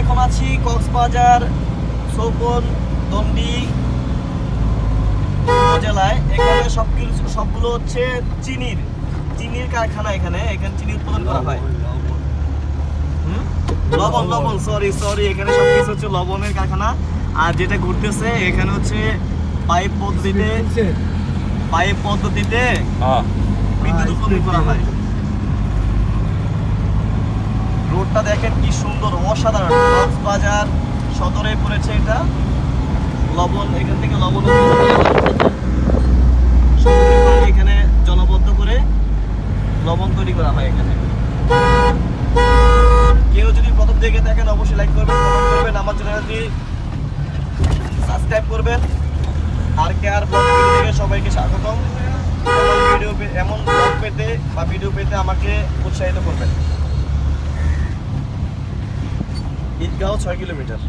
এখন আছি কক্সবাজার সোপন দন্ডি উপজেলায়। এখানে সবগুলো হচ্ছে চিনির কারখানা। এখানে চিনি উৎপাদন করা হয়। লবণ সরি এখানে সবকিছু হচ্ছে লবণের কারখানা। আর যেটা ঘুরতেছে এখানে হচ্ছে পাইপ পদ্ধতিতে বিদ্যুৎ উৎপাদন করা হয়। রোডটা দেখেন কি সুন্দর, অসাধারণ। কক্সবাজার সদরে পড়েছে এটা। এখান থেকে লবণ এখানে জলবদ্ধ করে লবণ তৈরি করা হয় এখানে। কেউ যদি প্রথম দেখে থাকেন অবশ্যই লাইক করবেন, কমেন্ট করবেন, আমার চ্যানেলটি সাবস্ক্রাইব করবেন। আর কে আর ব্লগ ভিডিও থেকে সবাইকে স্বাগতম। এমন ব্লগ পেতে বা ভিডিও পেতে আমাকে উৎসাহিত করবেন। ঈদগাঁও 6 কিলোমিটার।